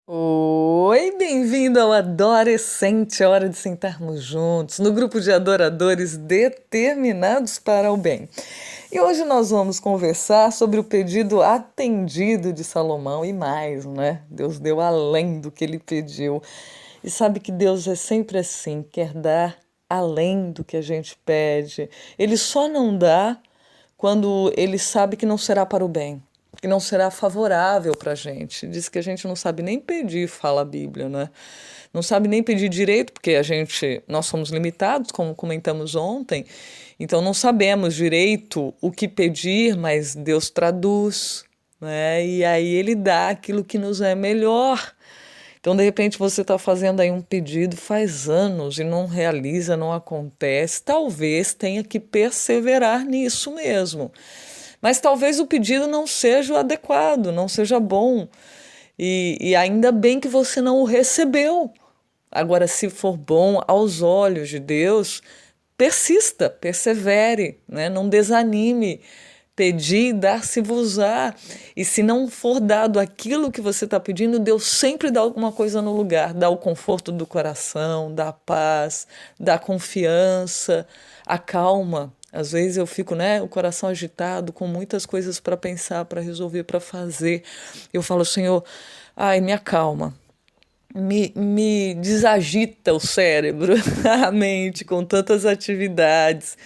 Oi, bem-vindo ao Adorescente, a hora de sentarmos juntos no grupo de adoradores determinados para o bem. E hoje nós vamos conversar sobre o pedido atendido de Salomão e mais, né? Deus deu além do que ele pediu. E sabe que Deus é sempre assim, quer dar além do que a gente pede. Ele só não dá quando ele sabe que não será para o bem, que não será favorável para a gente. Diz que a gente não sabe nem pedir, fala a Bíblia, né? Não sabe nem pedir direito, porque nós somos limitados, como comentamos ontem, então não sabemos direito o que pedir, mas Deus traduz, né? E aí ele dá aquilo que nos é melhor. Então, de repente, você está fazendo aí um pedido faz anos e não realiza, não acontece. Talvez tenha que perseverar nisso mesmo. Mas talvez o pedido não seja o adequado, não seja bom. E ainda bem que você não o recebeu. Agora, se for bom aos olhos de Deus, persista, persevere, né? Não desanime. Pedir, dar-se-vos-á. E se não for dado aquilo que você está pedindo, Deus sempre dá alguma coisa no lugar. Dá o conforto do coração, dá a paz, dá a confiança, a calma. Às vezes eu fico, né, o coração agitado, com muitas coisas para pensar, para resolver, para fazer. Eu falo, Senhor, ai, me acalma. Me desagita o cérebro, a mente, com tantas atividades.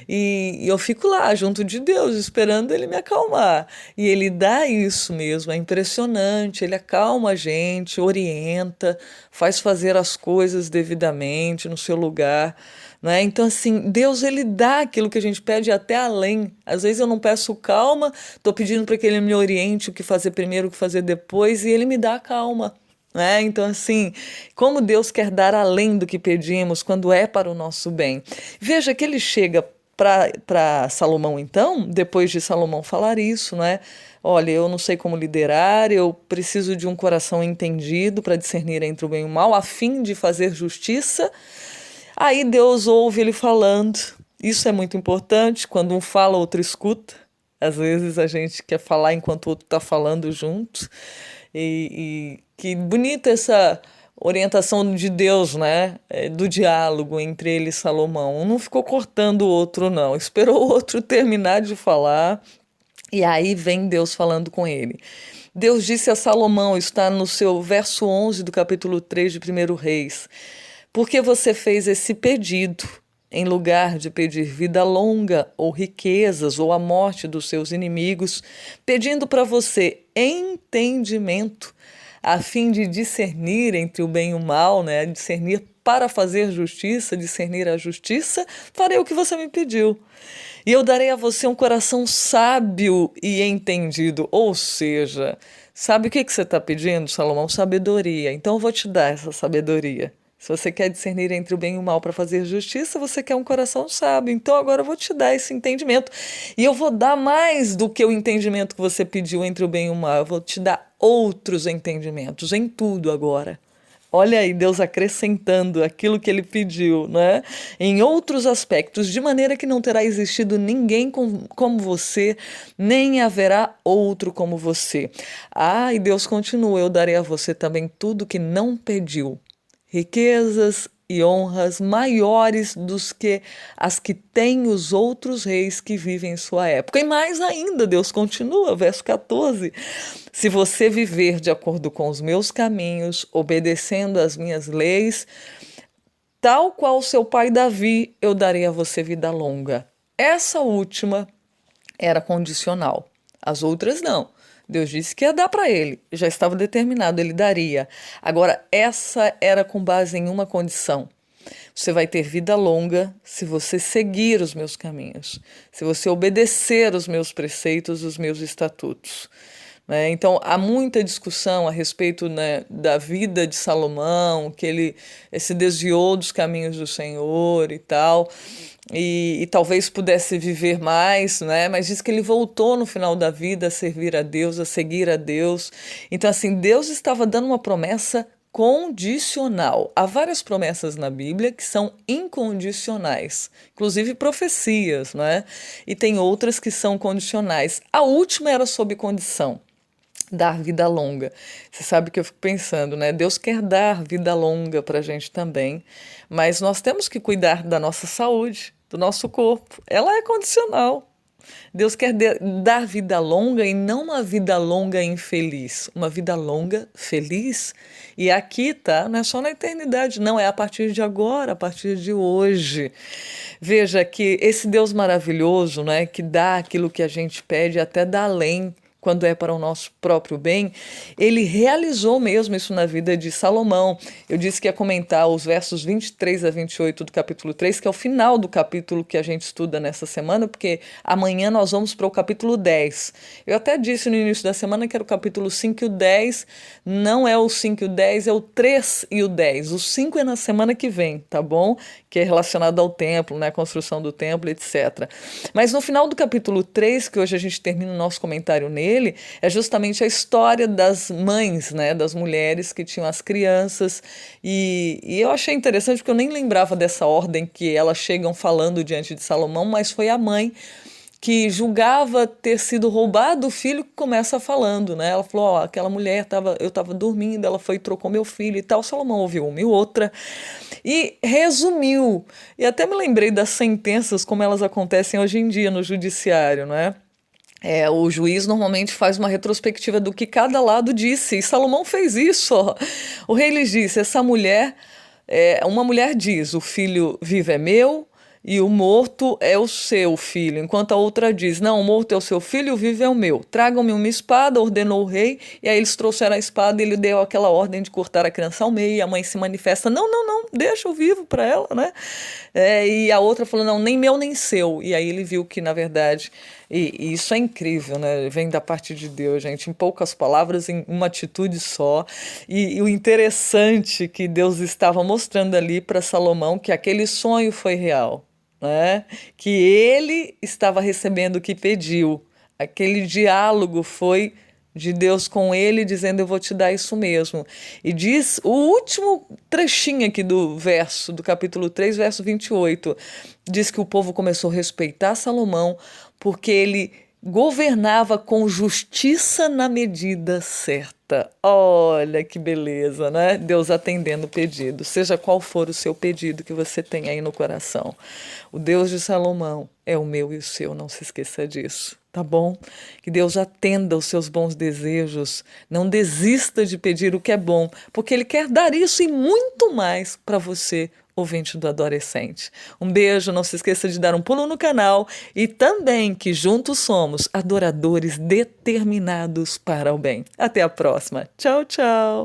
E eu fico lá, junto de Deus, esperando ele me acalmar. E ele dá isso mesmo, é impressionante. Ele acalma a gente, orienta, faz fazer as coisas devidamente, no seu lugar. Né? Então, assim, Deus ele dá aquilo que a gente pede até além. Às vezes eu não peço calma, estou pedindo para que ele me oriente o que fazer primeiro, o que fazer depois, e ele me dá a calma. Né? Então, assim, como Deus quer dar além do que pedimos quando é para o nosso bem. Veja que ele chega para Salomão, então, depois de Salomão falar isso, né? Olha, eu não sei como liderar, eu preciso de um coração entendido para discernir entre o bem e o mal, a fim de fazer justiça. Aí Deus ouve ele falando. Isso é muito importante, quando um fala, o outro escuta. Às vezes a gente quer falar enquanto o outro está falando junto. E que bonita essa orientação de Deus, né? Do diálogo entre ele e Salomão. Um não ficou cortando o outro, não. Esperou o outro terminar de falar. E aí vem Deus falando com ele. Deus disse a Salomão, está no seu verso 11 do capítulo 3 de 1 Reis: porque você fez esse pedido, em lugar de pedir vida longa, ou riquezas, ou a morte dos seus inimigos, pedindo para você entendimento, a fim de discernir entre o bem e o mal, né? Discernir para fazer justiça, discernir a justiça, farei o que você me pediu. E eu darei a você um coração sábio e entendido. Ou seja, sabe o que você está pedindo, Salomão? Sabedoria. Então eu vou te dar essa sabedoria. Se você quer discernir entre o bem e o mal para fazer justiça, você quer um coração sábio. Então agora eu vou te dar esse entendimento. E eu vou dar mais do que o entendimento que você pediu entre o bem e o mal. Eu vou te dar outros entendimentos em tudo agora. Olha aí, Deus acrescentando aquilo que ele pediu, né? Em outros aspectos, de maneira que não terá existido ninguém como você, nem haverá outro como você. Ah, e Deus continua: eu darei a você também tudo que não pediu, riquezas e honras maiores dos que as que têm os outros reis que vivem em sua época. E mais ainda, Deus continua, verso 14: se você viver de acordo com os meus caminhos, obedecendo às minhas leis, tal qual seu pai Davi, eu darei a você vida longa. Essa última era condicional. As outras não. Deus disse que ia dar para ele, já estava determinado, ele daria. Agora, essa era com base em uma condição: você vai ter vida longa se você seguir os meus caminhos, se você obedecer os meus preceitos, os meus estatutos. Né? Então, há muita discussão a respeito, né, da vida de Salomão, que ele se desviou dos caminhos do Senhor e tal, e talvez pudesse viver mais, né? Mas diz que ele voltou no final da vida a servir a Deus, a seguir a Deus. Então, assim, Deus estava dando uma promessa condicional. Há várias promessas na Bíblia que são incondicionais, inclusive profecias, né? E tem outras que são condicionais. A última era sob condição. dar vida longa. Você sabe que eu fico pensando, né? Deus quer dar vida longa para a gente também, mas nós temos que cuidar da nossa saúde, do nosso corpo. Ela é condicional. Deus quer dar vida longa e não uma vida longa infeliz, uma vida longa feliz. E aqui, tá? Não é só na eternidade, não, é a partir de agora, a partir de hoje. Veja que esse Deus maravilhoso, né, que dá aquilo que a gente pede, até dá além quando é para o nosso próprio bem, ele realizou mesmo isso na vida de Salomão. Eu disse que ia comentar os versos 23 a 28 do capítulo 3, que é o final do capítulo que a gente estuda nessa semana, porque amanhã nós vamos para o capítulo 10. Eu até disse no início da semana que era o capítulo 5 e o 10, não é o 5 e o 10, é o 3 e o 10. O 5 é na semana que vem, tá bom? Que é relacionado ao templo, né? A construção do templo, etc. Mas no final do capítulo 3, que hoje a gente termina o nosso comentário nele, é justamente a história das mães, né, das mulheres que tinham as crianças, e eu achei interessante porque eu nem lembrava dessa ordem que elas chegam falando diante de Salomão, mas foi a mãe que julgava ter sido roubado o filho que começa falando, né? Ela falou, ó, aquela mulher eu estava dormindo, ela foi e trocou meu filho e tal. Salomão ouviu uma e outra e resumiu. E até me lembrei das sentenças como elas acontecem hoje em dia no judiciário, não é? O juiz normalmente faz uma retrospectiva do que cada lado disse, e Salomão fez isso. Ó. O rei lhes disse: essa mulher, uma mulher diz, o filho vivo é meu e o morto é o seu filho, enquanto a outra diz: não, o morto é o seu filho e o vivo é o meu. Tragam-me uma espada, ordenou o rei, e aí eles trouxeram a espada e ele deu aquela ordem de cortar a criança ao meio, e a mãe se manifesta: não, não, não, deixa o vivo para ela, né? E a outra falou: não, nem meu nem seu. E aí ele viu que, na verdade, e isso é incrível, né? Vem da parte de Deus, gente, em poucas palavras, em uma atitude só. E o interessante que Deus estava mostrando ali para Salomão que aquele sonho foi real, né? Que ele estava recebendo o que pediu. Aquele diálogo foi de Deus com ele, dizendo: eu vou te dar isso mesmo. E diz o último trechinho aqui do verso, do capítulo 3, verso 28, diz que o povo começou a respeitar Salomão porque ele governava com justiça na medida certa. Olha que beleza, né? Deus atendendo o pedido, seja qual for o seu pedido que você tem aí no coração. O Deus de Salomão é o meu e o seu, não se esqueça disso. Tá bom? Que Deus atenda os seus bons desejos. Não desista de pedir o que é bom, porque Ele quer dar isso e muito mais para você, ouvinte do Adorescente. Um beijo, não se esqueça de dar um pulo no canal e também que juntos somos adoradores determinados para o bem. Até a próxima. Tchau, tchau.